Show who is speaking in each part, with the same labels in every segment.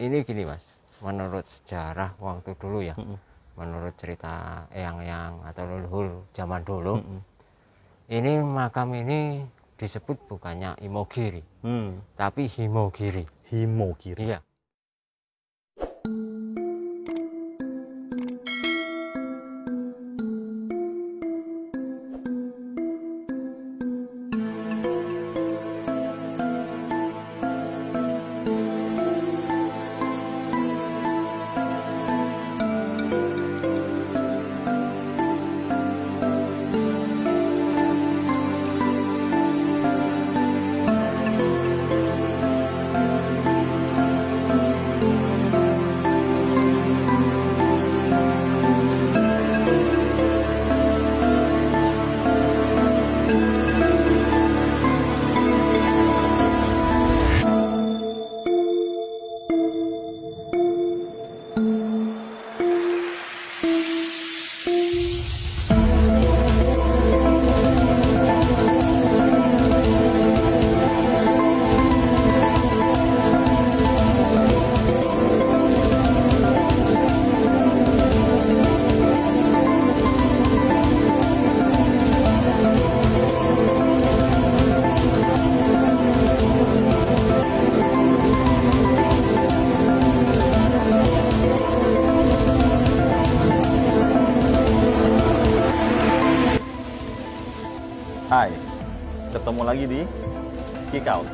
Speaker 1: ini gini Mas, menurut sejarah waktu dulu ya, menurut cerita eyang-eyang atau leluhur zaman dulu, ini makam ini disebut bukannya Imogiri, tapi Himogiri.
Speaker 2: Himogiri.
Speaker 1: Iya.
Speaker 2: Hai, ketemu lagi di Kick Out.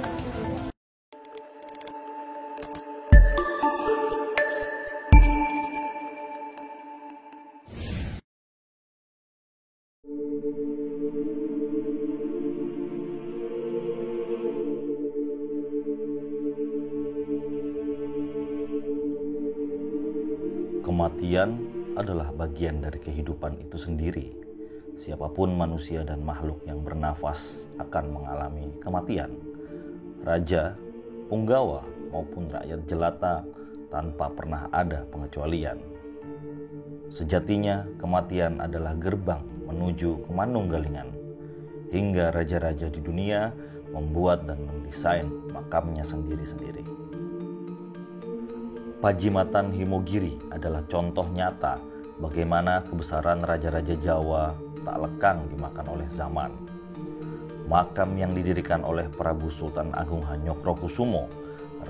Speaker 2: Kematian adalah bagian dari kehidupan itu sendiri. Siapapun manusia dan makhluk yang bernafas akan mengalami kematian. Raja, punggawa, maupun rakyat jelata tanpa pernah ada pengecualian. Sejatinya kematian adalah gerbang menuju ke Manunggalingan. Hingga raja-raja di dunia membuat dan mendesain makamnya sendiri-sendiri. Pajimatan Himogiri adalah contoh nyata bagaimana kebesaran raja-raja Jawa tak lekang dimakan oleh zaman. Makam yang didirikan oleh Prabu Sultan Agung Hanyokrokusumo,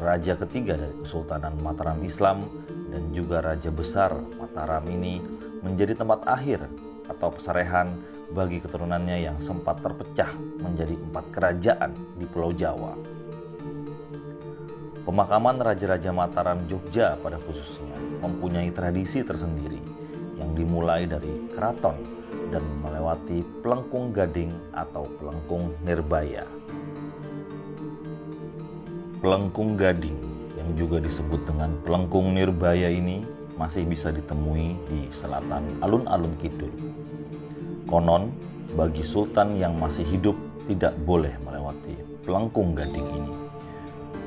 Speaker 2: raja ketiga dari Kesultanan Mataram Islam dan juga raja besar Mataram ini menjadi tempat akhir atau pesarehan bagi keturunannya yang sempat terpecah menjadi 4 kerajaan di Pulau Jawa. Pemakaman raja-raja Mataram Jogja pada khususnya mempunyai tradisi tersendiri yang dimulai dari keraton dan melewati Pelengkung Gading atau Pelengkung Nirbaya. Pelengkung Gading yang juga disebut dengan Pelengkung Nirbaya ini masih bisa ditemui di selatan alun-alun kidul. Konon, bagi sultan yang masih hidup tidak boleh melewati Pelengkung Gading ini.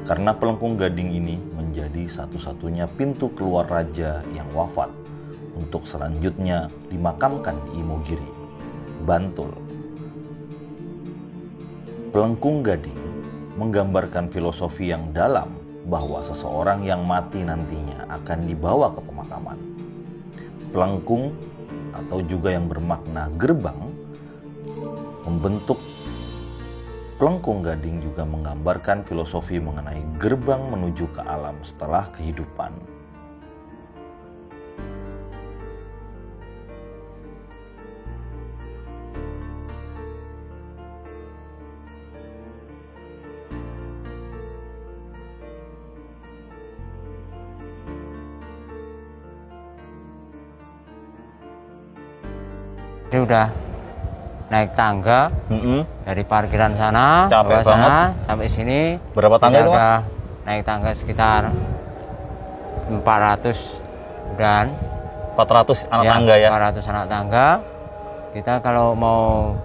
Speaker 2: Karena Pelengkung Gading ini menjadi satu-satunya pintu keluar raja yang wafat untuk selanjutnya dimakamkan di Imogiri, Bantul. Pelengkung Gading menggambarkan filosofi yang dalam bahwa seseorang yang mati nantinya akan dibawa ke pemakaman. Pelengkung atau juga yang bermakna gerbang membentuk Pelengkung Gading juga menggambarkan filosofi mengenai gerbang menuju ke alam setelah kehidupan.
Speaker 1: Ini udah naik tangga dari parkiran sana,
Speaker 2: capek
Speaker 1: bawah sana
Speaker 2: banget.
Speaker 1: sampai sini.
Speaker 2: Berapa tangga itu, Mas?
Speaker 1: Udah naik tangga sekitar 400 dan
Speaker 2: 400 anak tangga ya.
Speaker 1: 400 anak tangga. Kita kalau mau,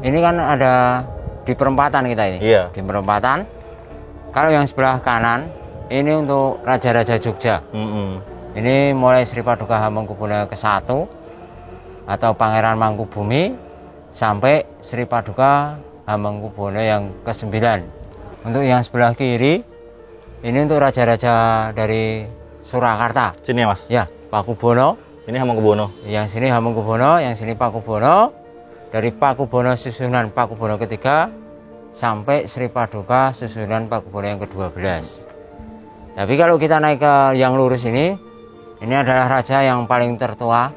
Speaker 1: ini kan ada di perempatan kita ini.
Speaker 2: Iya.
Speaker 1: Di perempatan. Kalau yang sebelah kanan ini untuk raja-raja Jogja. Ini mulai Sri Paduka Hamengkubuwono ke-1 atau Pangeran Mangkubumi sampai Sri Paduka Hamengkubuwono yang ke-9. Untuk yang sebelah kiri Ini untuk raja-raja dari Surakarta.
Speaker 2: Sini ya Mas?
Speaker 1: Ya, Pakubono.
Speaker 2: Ini Hamengkubuwono.
Speaker 1: Yang sini Hamengkubuwono, yang sini Pakubono. Dari Pakubono susunan Pakubono ketiga sampai Sri Paduka susunan Pakubono yang ke-12. Tapi kalau kita naik ke yang lurus ini adalah raja yang paling tertua.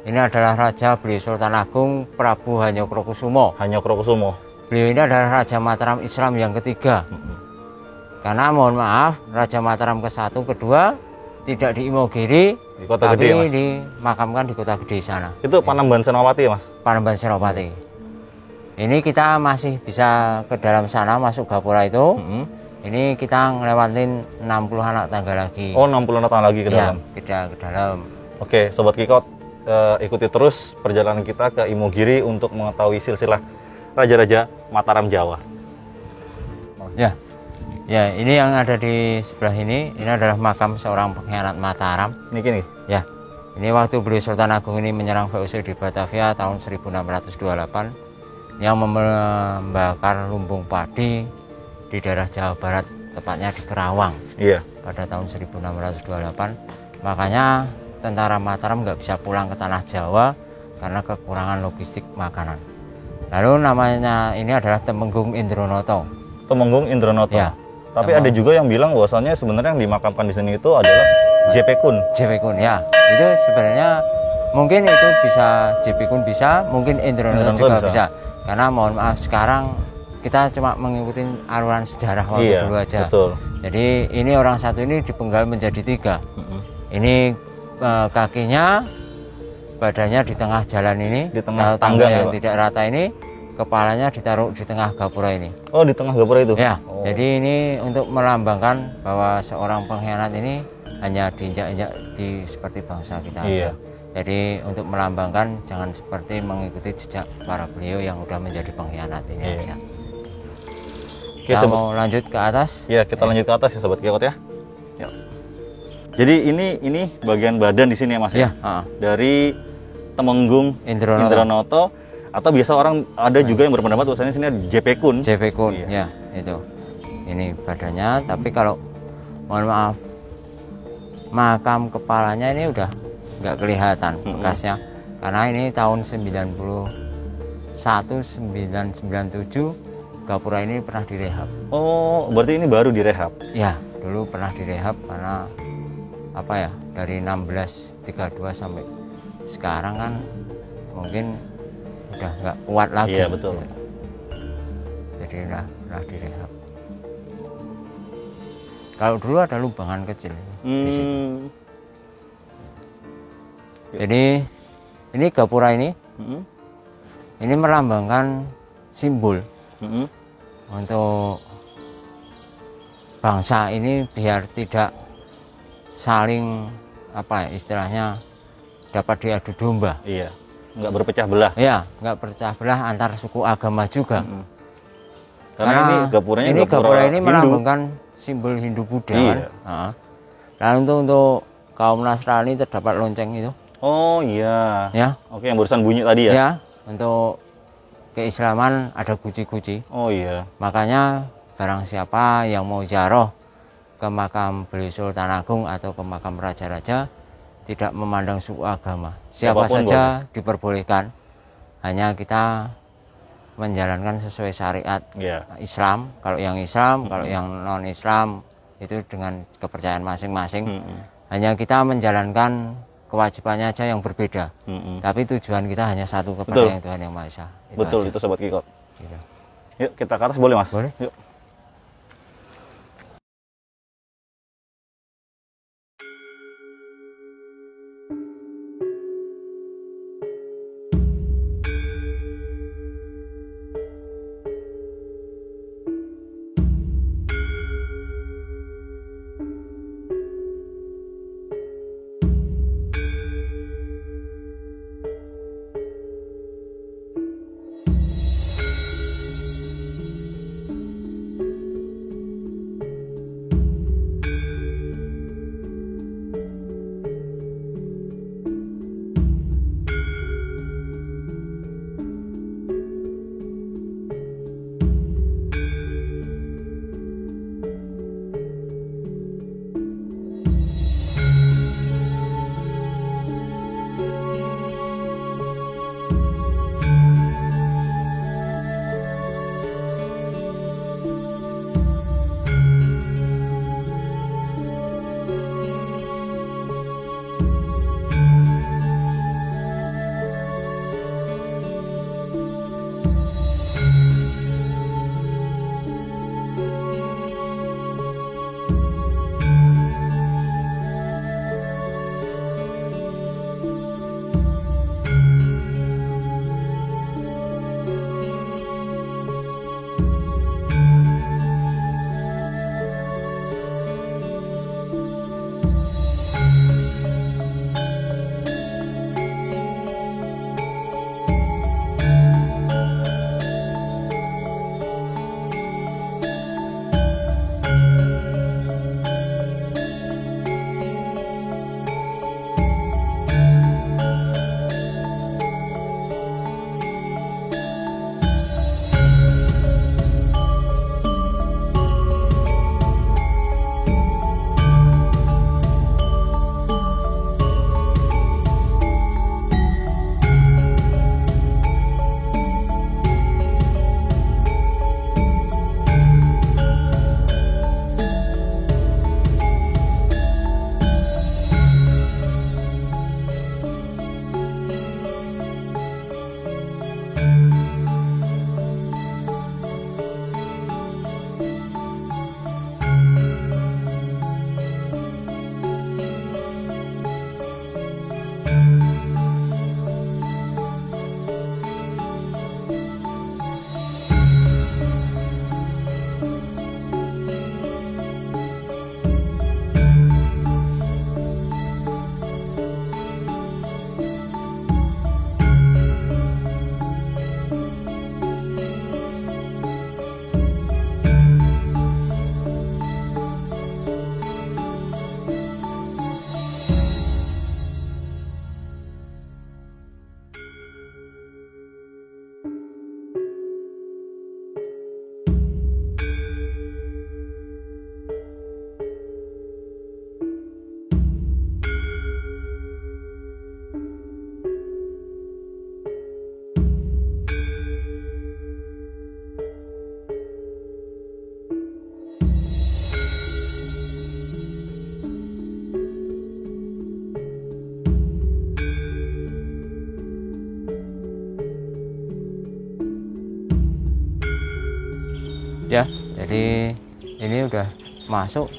Speaker 1: Ini adalah Raja Beliau Sultan Agung Prabu Hanyokrokusumo.
Speaker 2: Hanyokrokusumo.
Speaker 1: Beliau ini adalah Raja Mataram Islam yang ketiga. Karena mohon maaf, Raja Mataram ke-1, kedua tidak di Imogiri,
Speaker 2: Di Kota
Speaker 1: tapi
Speaker 2: Gede, Mas.
Speaker 1: dimakamkan di Kota Gede sana.
Speaker 2: Itu Panembahan Senopati ya Mas?
Speaker 1: Panembahan Senopati. Ini kita masih bisa ke dalam sana, masuk gapura itu. Ini kita ngelewatin 60 anak tangga lagi.
Speaker 2: Oh, 60 anak lagi ke
Speaker 1: Ya,
Speaker 2: dalam.
Speaker 1: ke dalam.
Speaker 2: Oke, Sobat Kikot, ikuti terus perjalanan kita ke Imogiri untuk mengetahui silsilah Raja-Raja Mataram Jawa.
Speaker 1: Ya, ya, ini yang ada di sebelah ini adalah makam seorang pengkhianat Mataram.
Speaker 2: Ini gini.
Speaker 1: Ya, ini waktu beliau Sultan Agung ini menyerang VOC di Batavia tahun 1628 yang membakar lumbung padi di daerah Jawa Barat, tepatnya di Kerawang.
Speaker 2: Iya.
Speaker 1: Pada tahun 1628, makanya tentara Mataram nggak bisa pulang ke tanah Jawa karena kekurangan logistik makanan. Lalu namanya ini adalah Temenggung Indronoto.
Speaker 2: Temenggung Indronoto.
Speaker 1: Ya.
Speaker 2: Tapi ada juga yang bilang bahwasannya sebenarnya yang dimakamkan di sini itu adalah JP Kun.
Speaker 1: JP Kun, ya. Itu sebenarnya mungkin itu bisa JP Kun bisa, mungkin Indronoto juga bisa. Karena mohon maaf sekarang kita cuma mengikuti aluran sejarah waktu dulu aja.
Speaker 2: Betul.
Speaker 1: Jadi ini orang satu ini dipenggal menjadi 3. Ini kakinya, badannya di tengah jalan ini,
Speaker 2: di tengah tangga
Speaker 1: yang
Speaker 2: ya,
Speaker 1: tidak rata ini, kepalanya ditaruh di tengah gapura ini.
Speaker 2: Oh, di tengah gapura itu?
Speaker 1: Ya,
Speaker 2: oh.
Speaker 1: Jadi ini untuk melambangkan bahwa seorang pengkhianat ini hanya diinjak-injak di seperti bangsa kita aja. Jadi untuk melambangkan jangan seperti mengikuti jejak para beliau yang udah menjadi pengkhianat ini aja. Kita mau lanjut ke atas?
Speaker 2: Ya, kita lanjut ke atas ya Sobat Kikot ya. Yuk. Jadi ini bagian badan di sini ya Mas ya. Dari Temenggung Indronoto, atau biasa orang ada juga yang berpendapat bahwasanya sini ada JP Kun.
Speaker 1: JP Kun, ya itu. Ini badannya, tapi kalau mohon maaf makam kepalanya ini udah nggak kelihatan bekasnya, karena ini tahun 997 gapura ini pernah direhab.
Speaker 2: Oh, berarti ini baru direhab?
Speaker 1: Ya, dulu pernah direhab karena apa ya, dari 1632 sampai sekarang kan mungkin udah nggak kuat lagi.
Speaker 2: Iya betul.
Speaker 1: Jadi udah direhab. Kalau dulu ada lubangan kecil di situ. Jadi ini gapura ini, ini melambangkan simbol untuk bangsa ini biar tidak saling apa ya, istilahnya dapat diadu domba.
Speaker 2: Iya, nggak berpecah belah.
Speaker 1: Iya, nggak berpecah belah antar suku agama juga.
Speaker 2: Karena ini gapuranya
Speaker 1: ini gapura ini
Speaker 2: Hindu.
Speaker 1: melambangkan simbol Hindu Buddha.
Speaker 2: Iya.
Speaker 1: Kan? Nah untuk kaum Nasrani terdapat lonceng itu.
Speaker 2: Oh iya.
Speaker 1: Ya.
Speaker 2: Oke, yang barusan bunyi tadi ya.
Speaker 1: Ya. Untuk keislaman ada guci-guci.
Speaker 2: Oh iya.
Speaker 1: Makanya barang siapa yang mau ziarah ke makam beliau Sultan Agung atau ke makam raja-raja tidak memandang suku agama, siapa saja diperbolehkan, hanya kita menjalankan sesuai syariat Islam. Kalau yang Islam, kalau yang non Islam itu dengan kepercayaan masing-masing. Hanya kita menjalankan kewajibannya aja yang berbeda. Tapi tujuan kita hanya satu, kepada yang Tuhan Yang Maha Esa.
Speaker 2: Betul, itu Sobat Kikot.
Speaker 1: Gitu.
Speaker 2: Yuk kita ke atas boleh Mas?
Speaker 1: Boleh.
Speaker 2: Yuk.
Speaker 1: ya. Jadi ini udah masuk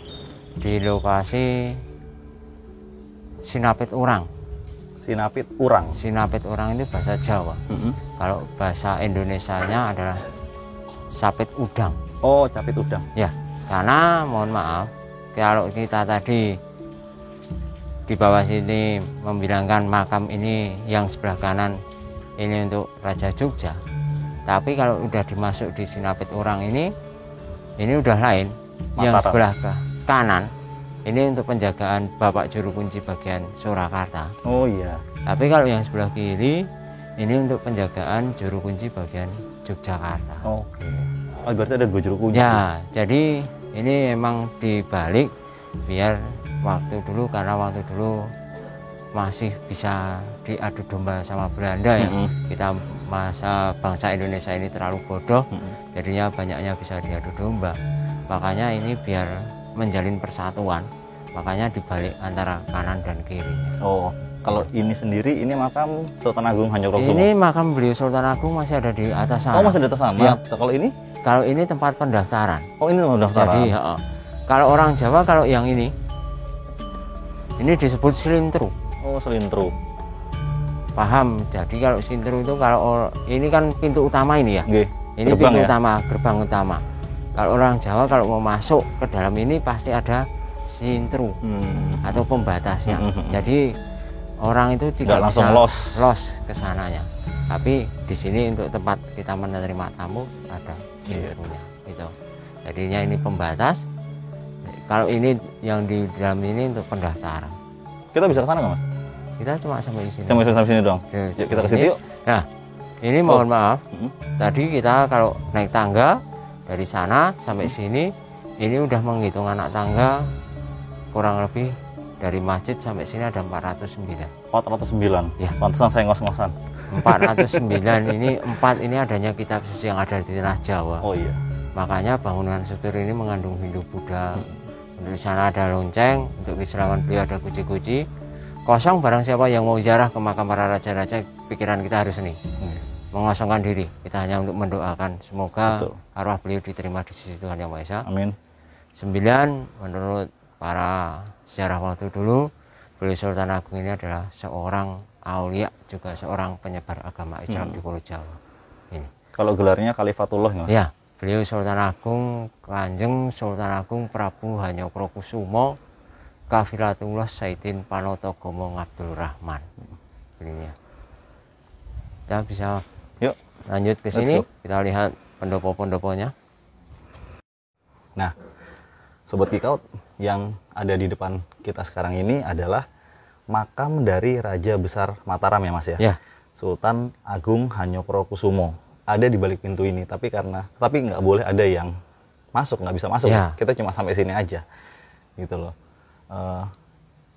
Speaker 1: di lokasi Sinapit Urang.
Speaker 2: Sinapit Urang.
Speaker 1: Sinapit Urang itu bahasa Jawa. Kalau bahasa Indonesianya adalah Sapit Udang.
Speaker 2: Oh, Sapit Udang.
Speaker 1: Ya, karena mohon maaf, kalau kita tadi di bawah sini membilangkan makam ini yang sebelah kanan ini untuk Raja Jogja. Tapi kalau udah dimasuk di Sinapit Urang ini udah lain.
Speaker 2: Mataram.
Speaker 1: Yang sebelah kanan ini untuk penjagaan Bapak Juru Kunci bagian Surakarta.
Speaker 2: Oh iya.
Speaker 1: Tapi kalau yang sebelah kiri ini untuk penjagaan Juru Kunci bagian Yogyakarta.
Speaker 2: Oke. Oh, berarti ada 2 juru kunci.
Speaker 1: Ya, jadi ini emang dibalik biar karena waktu dulu masih bisa diadu domba sama Belanda ya. Kita masa bangsa Indonesia ini terlalu bodoh, jadinya banyaknya bisa diadu domba. Makanya ini biar menjalin persatuan, makanya dibalik antara kanan dan kirinya.
Speaker 2: Oh, kalau ini sendiri ini makam Sultan Agung Hanyokrokusumo.
Speaker 1: Ini makam beliau Sultan Agung masih ada di atas sana.
Speaker 2: Oh, masih di atas sana.
Speaker 1: Ya.
Speaker 2: Kalau ini?
Speaker 1: Kalau ini tempat pendaftaran.
Speaker 2: Oh, ini tempat pendaftaran.
Speaker 1: Jadi kalau orang Jawa kalau yang ini disebut Slintru.
Speaker 2: Oh, Slintru.
Speaker 1: Paham? Jadi kalau Slintru itu kalau ini kan pintu utama ini ya.
Speaker 2: Nggih.
Speaker 1: Ini
Speaker 2: Gerbang
Speaker 1: pintu
Speaker 2: ya?
Speaker 1: utama, gerbang utama. Kalau orang Jawa kalau mau masuk ke dalam ini pasti ada Slintru atau pembatasnya. Jadi orang itu tidak
Speaker 2: langsung
Speaker 1: bisa los ke sananya. Tapi di sini untuk tempat kita menerima tamu ada Slintrunya. Gitu. Jadinya ini pembatas. Kalau ini yang di dalam ini untuk pendaftaran.
Speaker 2: Kita bisa ke sana nggak, Mas?
Speaker 1: Kita cuma sampai di sini.
Speaker 2: Sampai sini doang. Yuk, kita ke situ yuk.
Speaker 1: Nah, ini mohon maaf. Tadi kita kalau naik tangga dari sana sampai sini, ini udah menghitung anak tangga kurang lebih dari masjid sampai sini ada 409.
Speaker 2: 409.
Speaker 1: Ya.
Speaker 2: Pantesan saya ngos-ngosan.
Speaker 1: 409 ini 4 ini adanya kitab suci yang ada di tanah Jawa.
Speaker 2: Oh iya.
Speaker 1: Makanya bangunan struktur ini mengandung Hindu Buddha. Di sana ada lonceng, untuk keislaman beliau ada guci-guci. Kosong barang siapa yang mau ziarah ke makam para raja-raja, pikiran kita harus ini. Mengosongkan diri. Kita hanya untuk mendoakan semoga arwah beliau diterima di sisi Tuhan Yang Maha Esa.
Speaker 2: Amin.
Speaker 1: 9, menurut para sejarah waktu dulu, beliau Sultan Agung ini adalah seorang aulia, juga seorang penyebar agama Islam di Pulau Jawa. Ini.
Speaker 2: Kalau gelarnya Khalifatullah nggak, Mas?
Speaker 1: Ya, beliau Sultan Agung, Kanjeng Sultan Agung Prabu Hanyokrokusumo Kafilatullah Saidin Panotogomo Ngabdul Rahman. Ini ya. Kita bisa
Speaker 2: Yuk,
Speaker 1: lanjut ke sini, kita lihat pendopo-pendoponya.
Speaker 2: Nah, Sobat Kikaut, yang ada di depan kita sekarang ini adalah makam dari Raja Besar Mataram ya, Mas ya?
Speaker 1: Ya.
Speaker 2: Sultan Agung Hanyokrokusumo. Ada di balik pintu ini, tapi nggak boleh ada yang masuk, nggak bisa masuk.
Speaker 1: Ya.
Speaker 2: Kita cuma sampai sini aja, gitu loh.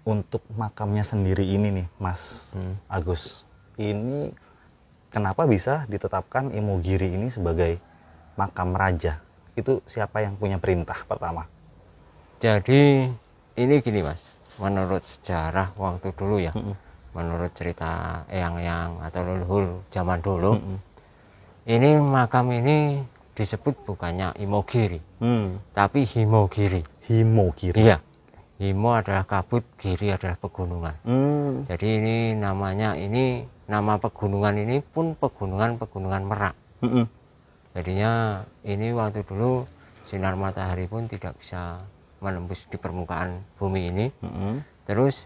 Speaker 2: Untuk makamnya sendiri ini nih, Mas Agus, ini kenapa bisa ditetapkan Imogiri ini sebagai makam raja? Itu siapa yang punya perintah pertama?
Speaker 1: Jadi ini gini Mas, menurut sejarah waktu dulu ya, menurut cerita eyang-eyang atau leluhur zaman dulu, ini makam ini disebut bukannya Imogiri, tapi Himogiri.
Speaker 2: Himogiri.
Speaker 1: Iya, Himo adalah kabut, Giri adalah pegunungan. Jadi ini namanya nama pegunungan ini pun pegunungan Merak. Jadinya ini waktu dulu sinar matahari pun tidak bisa menembus di permukaan bumi ini. Terus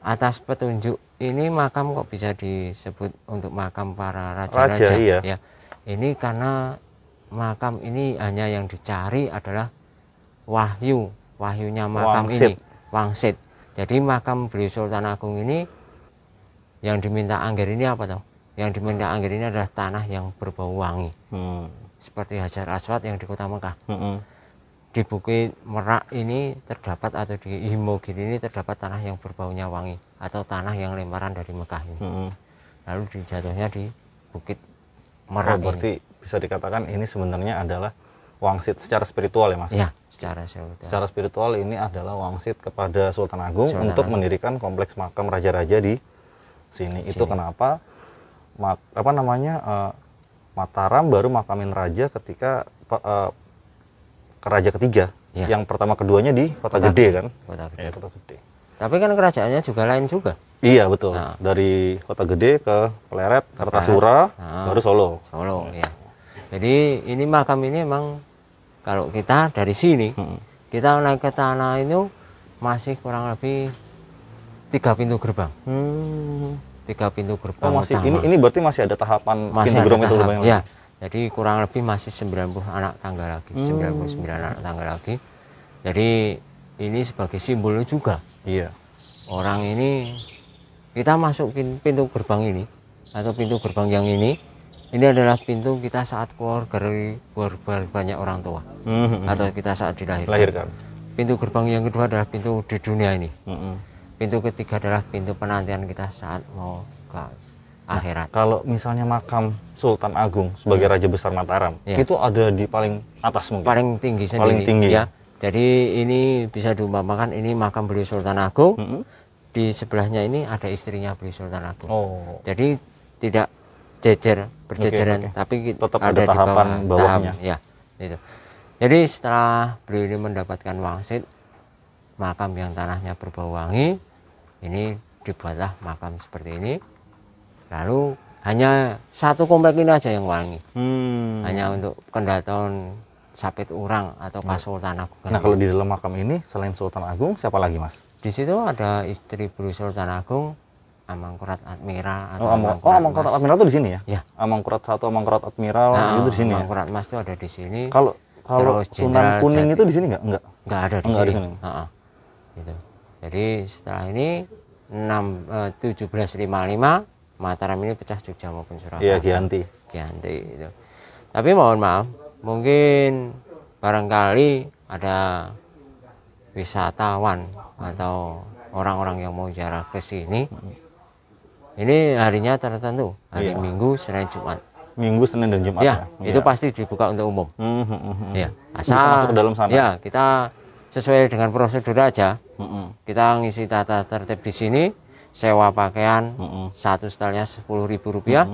Speaker 1: atas petunjuk ini makam kok bisa disebut untuk makam para raja-raja.
Speaker 2: Iya.
Speaker 1: Ya, ini karena makam ini hanya yang dicari adalah wahyunya makam
Speaker 2: Wangsit.
Speaker 1: ini, wangsit. Jadi makam beliau Sultan Agung ini yang diminta angger ini apa toh? Yang diminta angger ini adalah tanah yang berbau wangi, seperti Hajar Aswad yang di kota Mekah. Di Bukit Merak ini terdapat, atau di Himogiri ini terdapat tanah yang berbaunya wangi, atau tanah yang lemparan dari Mekah ini. Lalu dijatuhnya di Bukit Merak.
Speaker 2: Berarti bisa dikatakan ini sebenarnya adalah wangsit secara spiritual ya, Mas?
Speaker 1: Ya, secara spiritual.
Speaker 2: Secara spiritual ini adalah wangsit kepada Sultan Agung untuk mendirikan kompleks makam raja-raja di sini. Itu kenapa Mataram baru makamin raja ketika raja ketiga.
Speaker 1: Ya.
Speaker 2: Yang pertama keduanya di Kota Gede kan?
Speaker 1: Kota Gede.
Speaker 2: Ya, Kota Gede.
Speaker 1: Tapi kan kerajaannya juga lain juga.
Speaker 2: Iya betul.
Speaker 1: Nah.
Speaker 2: Dari Kota Gede ke Pleret, Kartasura, baru Solo.
Speaker 1: Solo ya. Jadi ini makam ini emang kalau kita dari sini kita naik ke tanah itu masih kurang lebih 3 pintu gerbang. 3 pintu gerbang.
Speaker 2: Oh, masih ini berarti masih ada tahapan
Speaker 1: masih
Speaker 2: pintu gerbang itu lumayan.
Speaker 1: Ya. Jadi kurang lebih masih 90 anak tangga lagi, 99 anak tangga lagi. Jadi ini sebagai simbol juga.
Speaker 2: Iya.
Speaker 1: Orang ini kita masukin pintu gerbang ini atau pintu gerbang yang ini adalah pintu kita saat keluar dari banyak orang tua atau kita saat dilahirkan. Pintu gerbang yang kedua adalah pintu di dunia ini. Pintu ketiga adalah pintu penantian kita saat mau ke akhirat.
Speaker 2: Kalau misalnya makam Sultan Agung sebagai Raja Besar Mataram, itu ada di paling atas mungkin?
Speaker 1: Paling tinggi sendiri.
Speaker 2: Paling tinggi.
Speaker 1: Ya. Jadi ini bisa diumpamakan ini makam beliau Sultan Agung. Di sebelahnya ini ada istrinya beliau Sultan Agung.
Speaker 2: Oh.
Speaker 1: Jadi tidak berjejeran, tapi
Speaker 2: tetap
Speaker 1: ada
Speaker 2: di tahapan bawahnya.
Speaker 1: Ya, itu. Jadi setelah beliau ini mendapatkan wangsit, makam yang tanahnya berbau wangi, ini dibuatlah makam seperti ini. Lalu hanya satu komplek ini aja yang wangi, hanya untuk Kendaton Sapit Urang atau Kasultan Agung.
Speaker 2: Nah, kalau di dalam makam ini selain Sultan Agung siapa lagi, Mas?
Speaker 1: Di situ ada istri beliau Sultan Agung, Amangkurat Admiral atau
Speaker 2: Amangkurat Admiral itu di sini ya?
Speaker 1: Ya.
Speaker 2: Amangkurat 1, Amangkurat Admiral itu di sini.
Speaker 1: Amangkurat Mas itu ada di sini.
Speaker 2: Kalau Sunan Kuning itu di sini nggak?
Speaker 1: Nggak ada di sini. Gitu. Jadi setelah ini 1755 Mataram ini pecah Jogja maupun Surakarta.
Speaker 2: Iya, Giyanti
Speaker 1: itu. Tapi mohon maaf, mungkin barangkali ada wisatawan atau orang-orang yang mau ziarah ke sini. Ini harinya tertentu, hari Minggu, Senin, Jumat.
Speaker 2: Minggu, Senin, dan Jumat.
Speaker 1: Ya, itu pasti dibuka untuk umum. Ya, asal
Speaker 2: bisa masuk ke dalam sana.
Speaker 1: Ya, kita sesuai dengan prosedur aja. Kita ngisi tata tertib di sini, sewa pakaian, satu setelnya Rp10.000.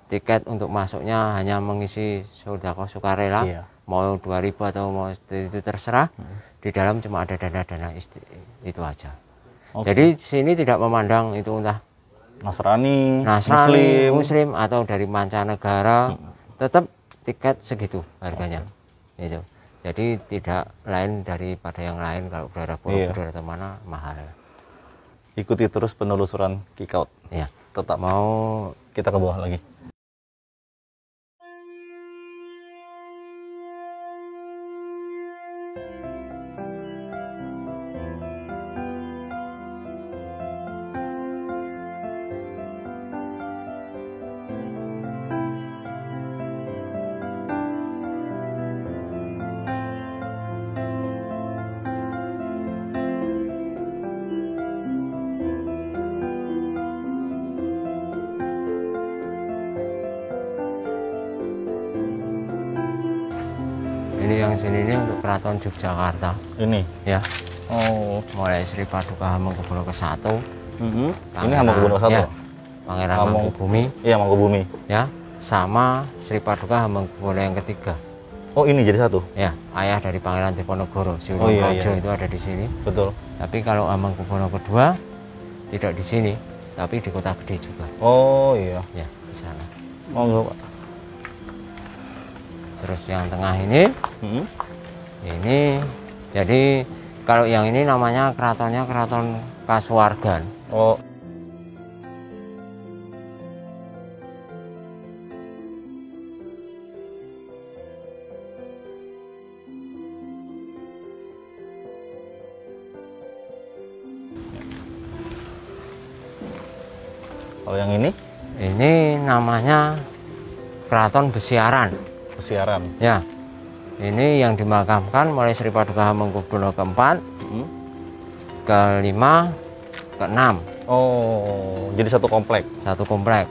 Speaker 1: Tiket untuk masuknya hanya mengisi sedekah sukarela, mau 2.000 atau mau itu terserah. Di dalam cuma ada dana-dana itu aja. Jadi sini tidak memandang itu entah
Speaker 2: Nasrani,
Speaker 1: Muslim atau dari mancanegara, tetap tiket segitu harganya. Itu. Jadi tidak lain daripada yang lain. Kalau daerah Borobudur atau mana mahal.
Speaker 2: Ikuti terus penelusuran Kikaut.
Speaker 1: Ya.
Speaker 2: Tetap
Speaker 1: mau
Speaker 2: kita ke bawah lagi.
Speaker 1: Ini yang sini ini untuk Keraton Yogyakarta.
Speaker 2: Ini ya.
Speaker 1: Oh, mulai Sri Paduka Hamengkubuwono ke-1.
Speaker 2: Ini Hamengkubuwono ke-1.
Speaker 1: Ya, Pangeran Mangkubumi.
Speaker 2: Iya, Mangkubumi.
Speaker 1: Ya, sama Sri Paduka Hamengkubuwono yang ketiga.
Speaker 2: Oh, ini jadi satu.
Speaker 1: Ya, ayah dari Pangeran Diponegoro, Siulungrojo itu ada di sini.
Speaker 2: Betul.
Speaker 1: Tapi kalau Hamengkubuwono kedua tidak di sini, tapi di Kota Gede juga.
Speaker 2: Oh iya.
Speaker 1: Ya, di sana.
Speaker 2: Monggo, Pak.
Speaker 1: Terus yang tengah ini, ini jadi kalau yang ini namanya keratonnya Keraton Kasuwargan.
Speaker 2: Oh. Kalau yang ini?
Speaker 1: Ini namanya Keraton Besiaran.
Speaker 2: Besiaran.
Speaker 1: Ya, ini yang dimakamkan mulai Sri Paduka Hamengkubuwono ke-4, ke-5, ke-6.
Speaker 2: Oh, jadi satu komplek.
Speaker 1: Satu komplek.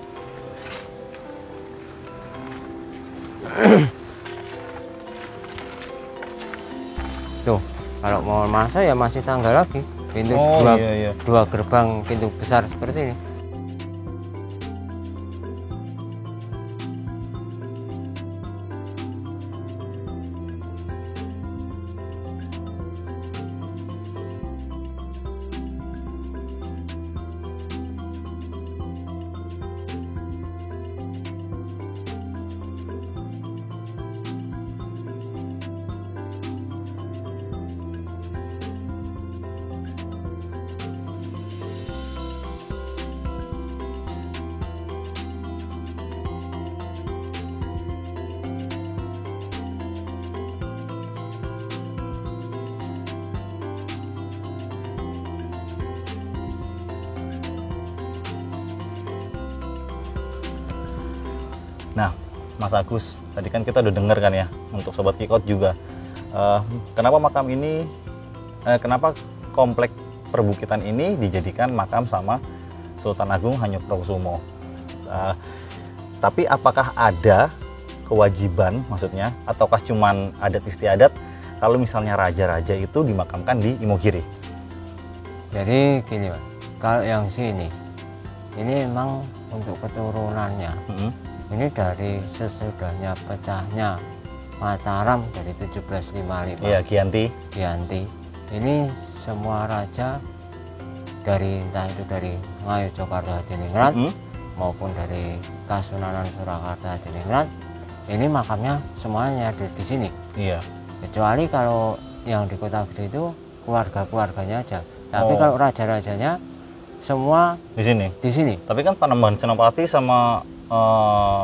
Speaker 1: Tuh, kalau mau masuk ya masih tangga lagi. Pintu dua gerbang pintu besar seperti ini.
Speaker 2: Nah, Mas Agus, tadi kan kita udah denger kan ya, untuk Sobat Kikot juga, kenapa makam ini, kenapa komplek perbukitan ini dijadikan makam sama Sultan Agung Hanyokrokusumo. Tapi apakah ada kewajiban, maksudnya, ataukah cuman adat istiadat kalau misalnya raja-raja itu dimakamkan di Imogiri?
Speaker 1: Jadi gini Pak, kalau yang sini, ini memang untuk keturunannya. Ini dari sesudahnya pecahnya Mataram dari 1755.
Speaker 2: Iya, Giyanti.
Speaker 1: Ini semua raja dari entah itu dari Ngayogyakarta Hadiningrat maupun dari Kasunanan Surakarta Hadiningrat, ini makamnya semuanya ada di sini. Iya. Kecuali kalau yang di Kota Gede itu keluarga-keluarganya aja. Tapi kalau raja-rajanya semua di sini. Tapi kan Panembahan Senopati sama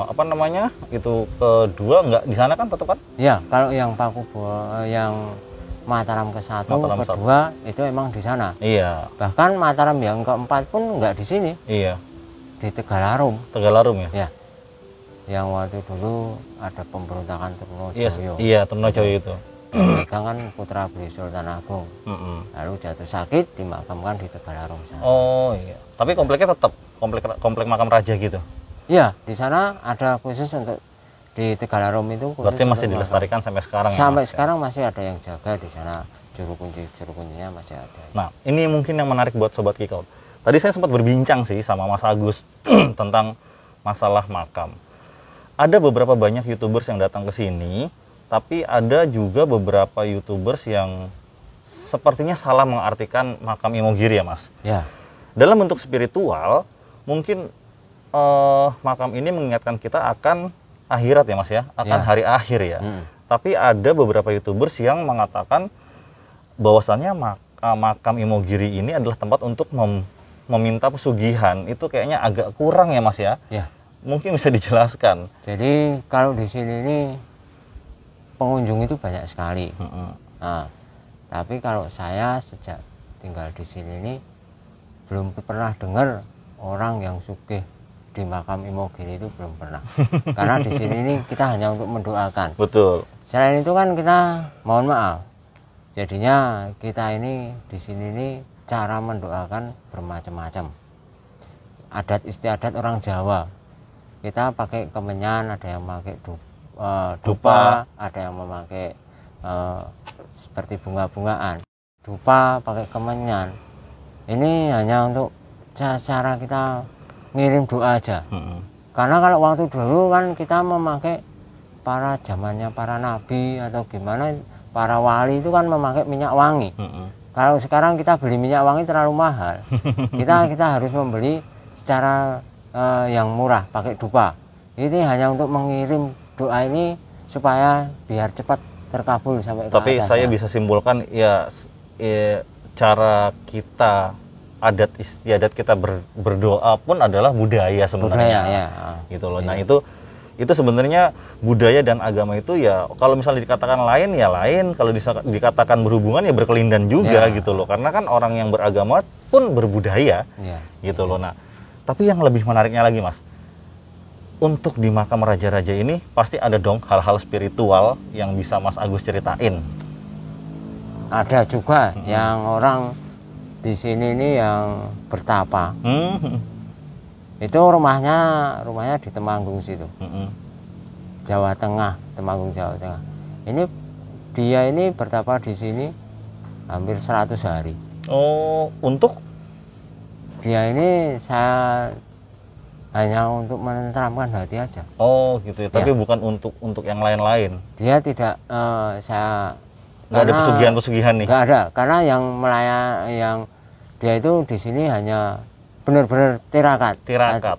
Speaker 1: apa namanya itu kedua nggak di sana kan tetap kan? Iya, kalau yang Pakubuwono, yang Mataram ke-1, kedua itu emang di sana. Iya. Bahkan Mataram yang keempat pun nggak di sini. Iya. Di Tegalarum. Ya? Iya. Yang waktu dulu ada pemberontakan Trunojoyo. Iya, Trunojoyo itu. Megang kan putra beliau Sultan Agung. Lalu jatuh sakit dimakamkan di Tegalarum sana. Oh iya. Tapi kompleknya tetap komplek makam raja gitu. Iya, di sana ada khusus untuk di Tegalarum itu. Berarti masih dilestarikan sampai sekarang. Sampai sekarang masih ada yang jaga di sana. Juru kuncinya masih ada. Nah, ini mungkin yang menarik buat Sobat Kikot. Tadi saya sempat berbincang sih sama Mas Agus tentang masalah makam. Ada beberapa banyak YouTubers yang datang ke sini, tapi ada juga beberapa YouTubers yang sepertinya salah mengartikan makam Imogiri ya Mas. Ya. Dalam bentuk spiritual, mungkin makam ini mengingatkan kita akan akhirat ya Mas ya, akan hari akhir ya. Tapi ada beberapa YouTubers yang mengatakan bahwasannya makam Imogiri ini adalah tempat untuk meminta pesugihan. Itu kayaknya agak kurang ya Mas ya. Ya. Mungkin bisa dijelaskan. Jadi kalau di sini ini pengunjung itu banyak sekali. Nah, tapi kalau saya sejak tinggal di sini ini belum pernah dengar orang yang sugih di makam Imogiri, itu belum pernah. Karena di sini ini kita hanya untuk mendoakan. Betul. Selain itu kan kita mohon maaf. Jadinya kita ini di sini ini cara mendoakan bermacam-macam. Adat istiadat orang Jawa. Kita pakai kemenyan, ada yang pakai dupa, ada yang memakai seperti bunga-bungaan. Dupa pakai kemenyan. Ini hanya untuk cara kita ngirim doa aja. Karena kalau waktu dulu kan kita memakai zamannya para nabi atau gimana, para wali itu kan memakai minyak wangi. Kalau sekarang kita beli minyak wangi terlalu mahal. Kita harus membeli secara yang murah, pakai dupa. Ini hanya untuk mengirim doa ini supaya biar cepat terkabul sampai ke atas. Tapi saya bisa simpulkan ya cara kita adat istiadat kita berdoa pun adalah budaya sebenarnya. Budaya, ya. Gitu loh. Nah, itu sebenarnya budaya dan agama itu ya kalau misalnya dikatakan lain ya lain, kalau dikatakan berhubungan ya berkelindan juga gitu loh. Karena kan orang yang beragama pun berbudaya. Gitu loh. Nah, tapi yang lebih menariknya lagi Mas, untuk di makam raja-raja ini pasti ada dong hal-hal spiritual yang bisa Mas Agus ceritain. Ada juga yang orang di sini ini yang bertapa. Itu rumahnya di Temanggung situ. Jawa Tengah, Temanggung Jawa Tengah. Ini dia ini bertapa di sini hampir 100 hari. Oh, untuk dia ini saya hanya untuk menenteramkan hati aja. Oh, gitu ya. Tapi bukan untuk yang lain-lain. Dia tidak saya nggak ada pesugihan-pesugihan nih. Nggak ada, karena yang dia itu di sini hanya benar-benar tirakat.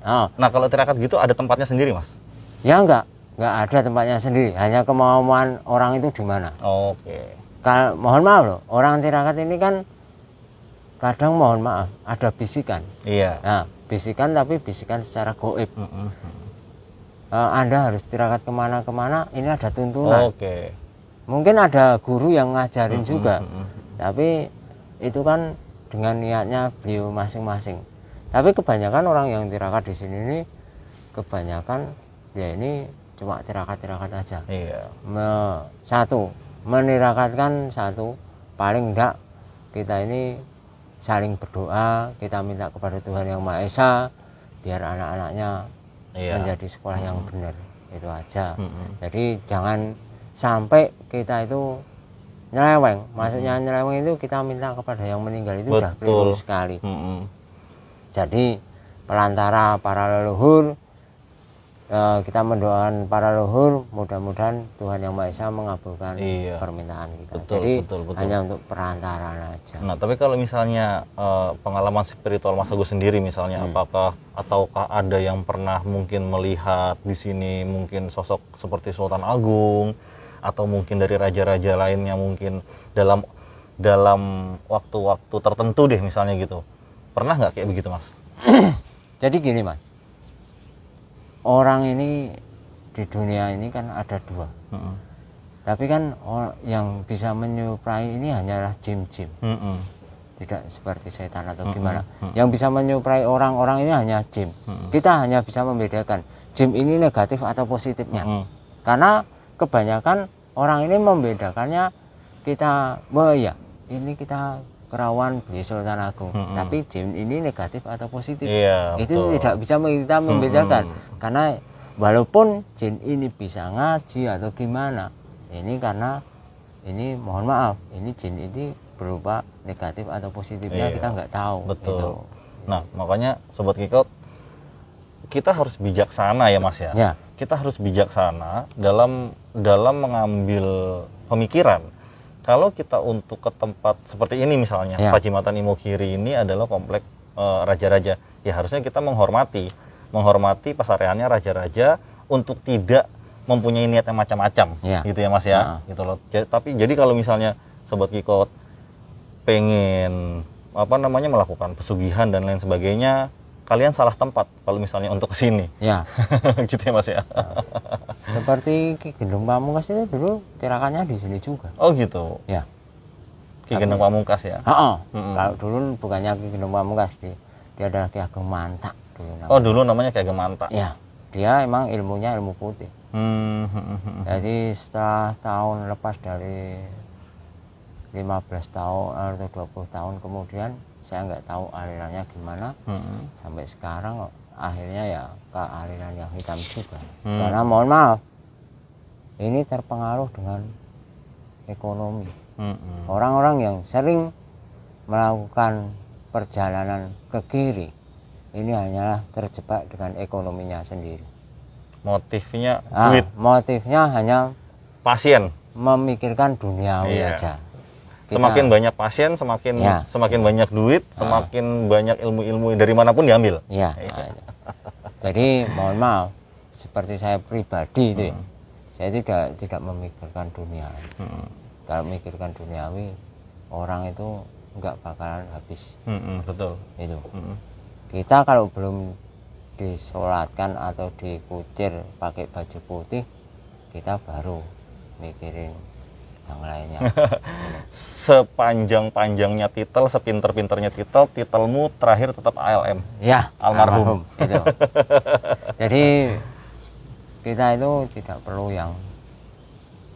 Speaker 1: Oh. Nah, kalau tirakat gitu ada tempatnya sendiri, Mas? Ya nggak ada tempatnya sendiri. Hanya kemauan orang itu di mana. Oke. Kalau mohon maaf loh, orang tirakat ini kan kadang mohon maaf ada bisikan. Iya. Nah, bisikan tapi bisikan secara goib. Anda harus tirakat kemana-kemana, ini ada tuntunan. Oke. Mungkin ada guru yang ngajarin juga, tapi itu kan dengan niatnya beliau masing-masing. Tapi kebanyakan orang yang tirakat di sini ini kebanyakan ya ini cuma tirakat-tirakat aja.
Speaker 2: Iya.
Speaker 1: Satu, menirakatkan satu, paling enggak kita ini saling berdoa, kita minta kepada Tuhan Yang Maha Esa biar anak-anaknya menjadi sekolah yang benar, itu aja. Jadi jangan sampai kita itu nyeleweng. Maksudnya nyeleweng itu kita minta kepada yang meninggal itu udah keliru sekali. Jadi pelantara para leluhur, kita mendoakan para leluhur, mudah-mudahan Tuhan Yang Maha Esa mengabulkan permintaan kita. Jadi hanya untuk perantaraan aja.
Speaker 2: Nah, tapi kalau misalnya pengalaman spiritual Mas Agus sendiri misalnya, ataukah ada yang pernah mungkin melihat di sini mungkin sosok seperti Sultan Agung, atau mungkin dari raja-raja lainnya mungkin dalam waktu-waktu tertentu deh misalnya gitu, pernah nggak kayak begitu Mas?
Speaker 1: Jadi gini Mas, orang ini di dunia ini kan ada dua, tapi kan yang bisa menyuprai ini hanyalah jin-jin, tidak seperti setan atau gimana. Yang bisa menyuprai orang-orang ini hanya jin. Kita hanya bisa membedakan jin ini negatif atau positifnya, karena kebanyakan orang ini membedakannya kita, ya ini kita kerawan beli Sultan Agung, tapi jin ini negatif atau positif, itu tidak bisa kita membedakan. Karena walaupun jin ini bisa ngaji atau gimana, ini karena ini mohon maaf, ini jin ini berupa negatif atau positifnya kita nggak tahu.
Speaker 2: Betul.
Speaker 1: Gitu.
Speaker 2: Nah makanya Sobat Kikot, kita harus bijaksana ya Mas ya. Kita harus bijaksana dalam mengambil pemikiran. Kalau kita untuk ke tempat seperti ini misalnya, Pajimatan Imogiri ini adalah komplek raja-raja, ya harusnya kita menghormati pasareannya raja-raja untuk tidak mempunyai niat yang macam-macam, gitu ya Mas ya. Gitu loh. Tapi jadi kalau misalnya Sobat Kikot pengen melakukan pesugihan dan lain sebagainya, kalian salah tempat kalau misalnya untuk kesini. Gitu ya Mas ya.
Speaker 1: Seperti Ki Gendong Pamungkas itu dulu tirakannya di sini juga.
Speaker 2: Oh gitu.
Speaker 1: Ya.
Speaker 2: Ki Gendong Pamungkas ya.
Speaker 1: Kalau dulu bukannya Ki Gendong Pamungkas, dia adalah Ki Ageng Mantak dulu namanya.
Speaker 2: Oh dulu namanya Ki Ageng Mantak.
Speaker 1: Ya. Dia emang ilmunya ilmu putih. Jadi setelah tahun lepas dari 15 tahun atau 20 tahun kemudian, saya nggak tahu alirannya gimana, sampai sekarang akhirnya ya ke aliran yang hitam juga. Karena mohon maaf, ini terpengaruh dengan ekonomi. Orang-orang yang sering melakukan perjalanan ke kiri ini hanyalah terjebak dengan ekonominya sendiri.
Speaker 2: Motifnya duit.
Speaker 1: Motifnya hanya
Speaker 2: pasien,
Speaker 1: memikirkan duniawi aja.
Speaker 2: Semakin banyak pasien, semakin banyak duit, semakin banyak ilmu-ilmu dari manapun diambil.
Speaker 1: Jadi mohon maaf, seperti saya pribadi itu, saya tidak memikirkan dunia. Kalau memikirkan duniawi, orang itu nggak bakalan habis.
Speaker 2: Betul.
Speaker 1: Itu. Kita kalau belum disolatkan atau dikucir pakai baju putih, kita baru mikirin yang lainnya. Sepanjang-panjangnya
Speaker 2: titel, sepinter-pinternya titel, titelmu terakhir tetap ALM.
Speaker 1: Ya,
Speaker 2: almarhum.
Speaker 1: Itu. Jadi kita itu tidak perlu yang,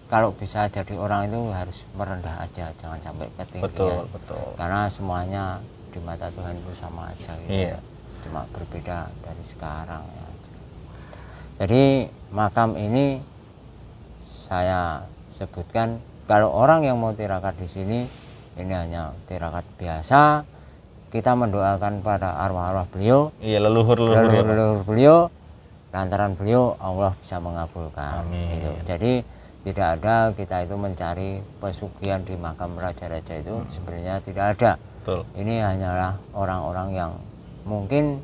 Speaker 1: kalau bisa jadi orang itu harus merendah aja, jangan sampai ketinggian.
Speaker 2: Betul.
Speaker 1: Karena semuanya di mata Tuhan itu sama aja gitu. Cuma berbeda dari sekarang ya. Jadi makam ini saya sebutkan, kalau orang yang mau tirakat di sini, ini hanya tirakat biasa. Kita mendoakan pada arwah-arwah beliau, leluhur beliau, lantaran beliau Allah bisa mengabulkan. Gitu. Jadi tidak ada kita itu mencari pesugihan di makam raja-raja itu, sebenarnya tidak ada. Ini hanyalah orang-orang yang mungkin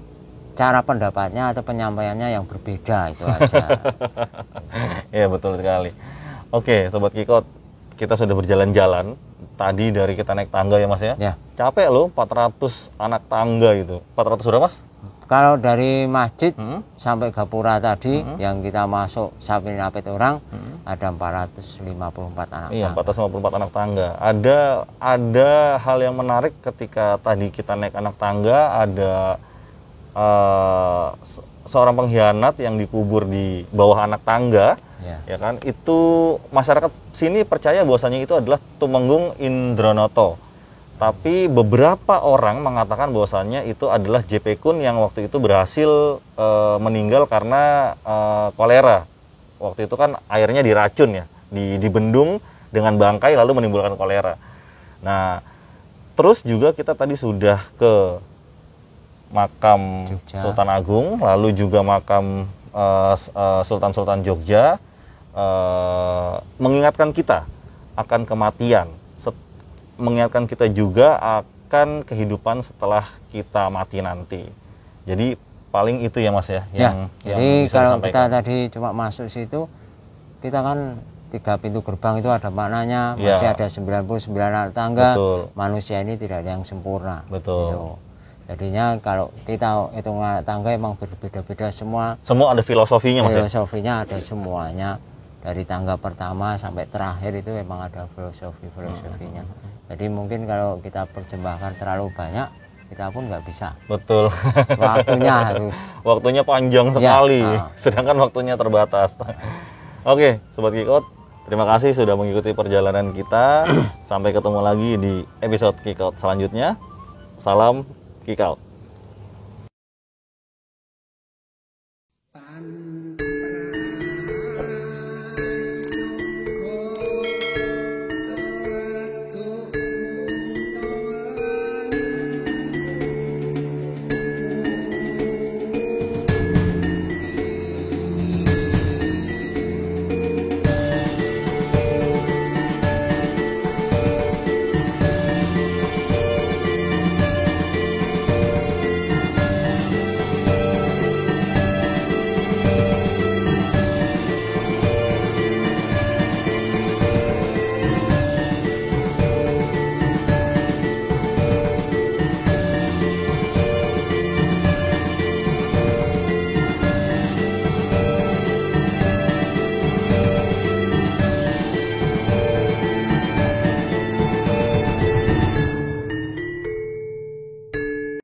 Speaker 1: cara pendapatnya atau penyampaiannya yang berbeda, itu aja.
Speaker 2: Iya betul sekali. Oke Sobat Kikot, kita sudah berjalan-jalan tadi dari kita naik tangga ya Mas ya. Capek loh, 400 anak tangga itu. 400 berapa Mas?
Speaker 1: Kalau dari masjid sampai Gapura tadi yang kita masuk sampai napet orang, ada 454 anak.
Speaker 2: Iya, 454 anak tangga. Ada hal yang menarik ketika tadi kita naik anak tangga, ada seorang pengkhianat yang dikubur di bawah anak tangga, ya kan? Itu masyarakat sini percaya bahwasanya itu adalah Tumenggung Indronoto. Tapi beberapa orang mengatakan bahwasanya itu adalah JP Kun yang waktu itu berhasil meninggal karena kolera. Waktu itu kan airnya diracun ya, dibendung dengan bangkai lalu menimbulkan kolera. Nah, terus juga kita tadi sudah ke makam Jogja. Sultan Agung, lalu juga makam Sultan-Sultan Jogja, mengingatkan kita akan kematian, mengingatkan kita juga akan kehidupan setelah kita mati nanti. Jadi paling itu ya Mas ya, yang
Speaker 1: jadi
Speaker 2: bisa
Speaker 1: kalau
Speaker 2: disampaikan.
Speaker 1: kita tadi cuma masuk situ, kita kan 3 pintu gerbang itu ada maknanya, masih ada 99 anak tangga. Betul. Manusia ini tidak ada yang sempurna.
Speaker 2: Betul.
Speaker 1: Gitu. Jadinya kalau kita hitung anak tangga emang berbeda-beda semua.
Speaker 2: Semua ada filosofinya Mas.
Speaker 1: Filosofinya ada semuanya. Dari tangga pertama sampai terakhir itu memang ada filosofinya. Jadi mungkin kalau kita persembahkan terlalu banyak, kita pun nggak bisa.
Speaker 2: Betul. Waktunya panjang sekali, sedangkan waktunya terbatas. Oke, Sobat Kikout, terima kasih sudah mengikuti perjalanan kita. Sampai ketemu lagi di episode Kikout selanjutnya. Salam Kikout.